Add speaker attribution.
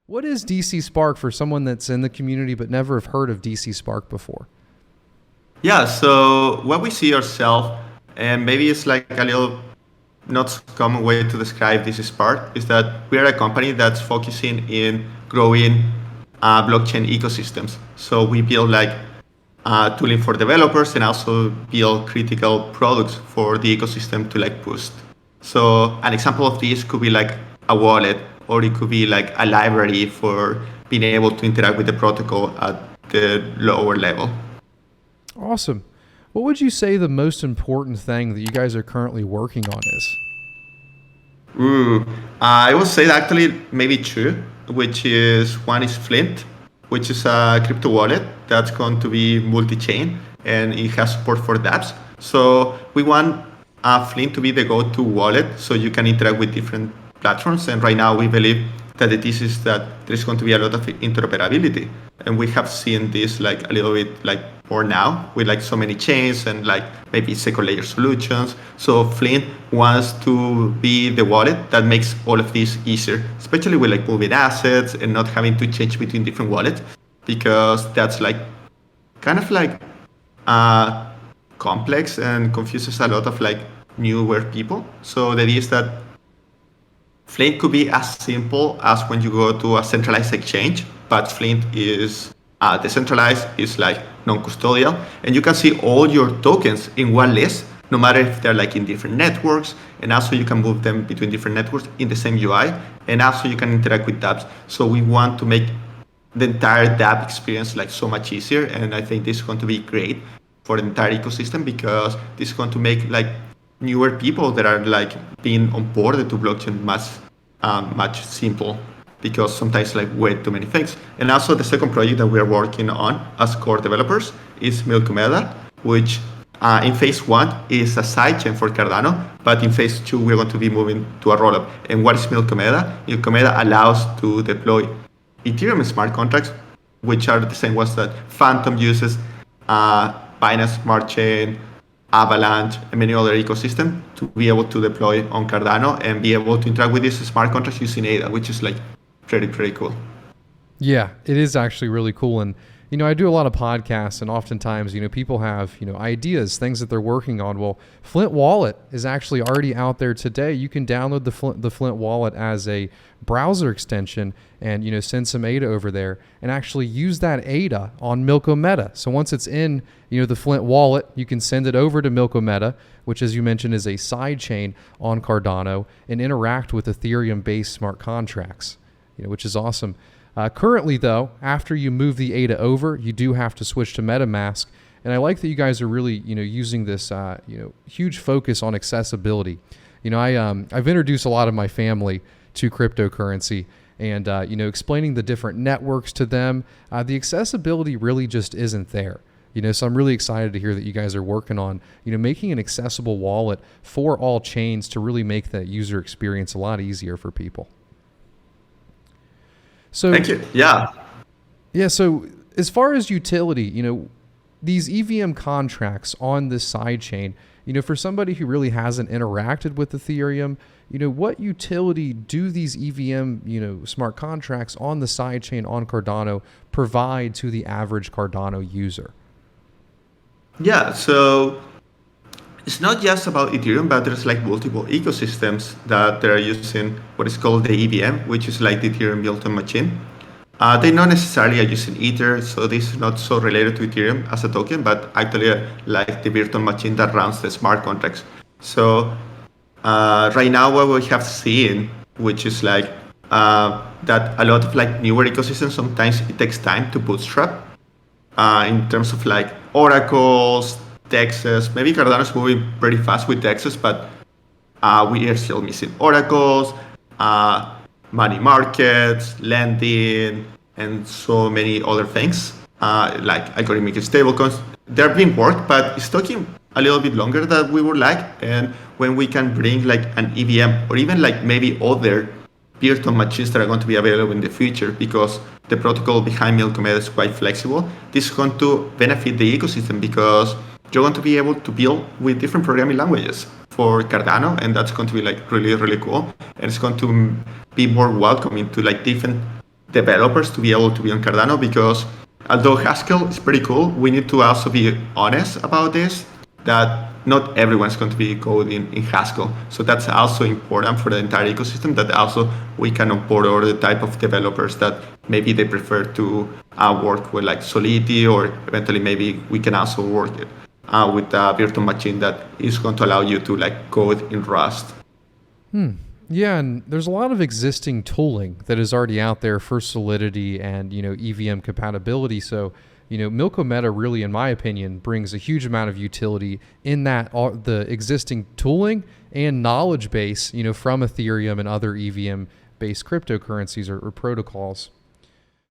Speaker 1: What is dcSpark for someone that's in the community but never have heard of dcSpark before?
Speaker 2: Yeah, so what we see ourselves, and maybe it's like a little not so common way to describe this Spark, is that we are a company that's focusing in growing blockchain ecosystems. So we build like tooling for developers and also build critical products for the ecosystem to like boost. So an example of this could be like a wallet, or it could be like a library for being able to interact with the protocol at the lower level.
Speaker 1: Awesome. What would you say the most important thing that you guys are currently working on is?
Speaker 2: I would say actually maybe two, which is one is Flint, which is a crypto wallet that's going to be multi-chain and it has support for dApps. So we want Flint to be the go-to wallet so you can interact with different platforms. And right now we believe that the thesis is that there's going to be a lot of interoperability. And we have seen this like a little bit like more now with like so many chains and like maybe second layer solutions. So Flint wants to be the wallet that makes all of this easier, especially with like moving assets and not having to change between different wallets, because that's like kind of like complex and confuses a lot of like newer people. So the idea is that Flint could be as simple as when you go to a centralized exchange, but Flint is decentralized, is like non-custodial, and you can see all your tokens in one list, no matter if they're like in different networks, and also you can move them between different networks in the same UI, and also you can interact with dApps. So we want to make the entire dApp experience like so much easier, and I think this is going to be great for the entire ecosystem because this is going to make like newer people that are like being onboarded to blockchain much simple, because sometimes like way too many things. And also the second project that we are working on as core developers is Milkomeda, which in phase one is a sidechain for Cardano, but in phase two we're going to be moving to a rollup. And what is Milkomeda? Milkomeda allows to deploy Ethereum smart contracts, which are the same ones that Phantom uses, Binance Smart Chain, Avalanche, and many other ecosystem to be able to deploy on Cardano and be able to interact with these smart contracts using ADA, which is like pretty cool.
Speaker 1: Yeah, it is actually really cool. And, I do a lot of podcasts and oftentimes, people have, ideas, things that they're working on. Well, Flint Wallet is actually already out there today. You can download the Flint Wallet as a browser extension and, send some ADA over there and actually use that ADA on Milkomeda. So once it's in, the Flint Wallet, you can send it over to Milkomeda, which as you mentioned is a side chain on Cardano, and interact with Ethereum-based smart contracts, which is awesome. Currently, though, after you move the ADA over, you do have to switch to MetaMask. And I like that you guys are really, using this, huge focus on accessibility. I've introduced a lot of my family to cryptocurrency and, explaining the different networks to them. The accessibility really just isn't there. So I'm really excited to hear that you guys are working on, making an accessible wallet for all chains to really make that user experience a lot easier for people. So,
Speaker 2: thank you. Yeah.
Speaker 1: Yeah. So as far as utility, these EVM contracts on this side chain, for somebody who really hasn't interacted with Ethereum, what utility do these EVM, smart contracts on the side chain on Cardano provide to the average Cardano user?
Speaker 2: Yeah. So it's not just about Ethereum, but there's like multiple ecosystems that they're using what is called the EVM, which is like the Ethereum built-on machine. They not necessarily are using Ether, so this is not so related to Ethereum as a token, but actually like the virtual machine that runs the smart contracts. So right now what we have seen, which is like that a lot of like newer ecosystems, sometimes it takes time to bootstrap in terms of like oracles, Texas. Maybe Cardano is moving pretty fast with Texas, but we are still missing oracles, money markets, lending, and so many other things like algorithmic stablecoins. They're being worked, but it's taking a little bit longer than we would like. And when we can bring like an EVM or even like maybe other virtual machines that are going to be available in the future, because the protocol behind Milkomeda is quite flexible, this is going to benefit the ecosystem because you're going to be able to build with different programming languages for Cardano, and that's going to be like really cool. And it's going to be more welcoming to like different developers to be able to be on Cardano, because although Haskell is pretty cool, we need to also be honest about this, that not everyone's going to be coding in Haskell. So that's also important for the entire ecosystem, that also we can onboard all the type of developers that maybe they prefer to work with like Solidity, or eventually maybe we can also work with a virtual machine that is going to allow you to like code in Rust.
Speaker 1: Yeah, and there's a lot of existing tooling that is already out there for Solidity and, EVM compatibility. So, Milko Meta really, in my opinion, brings a huge amount of utility in that the existing tooling and knowledge base, from Ethereum and other EVM-based cryptocurrencies or protocols.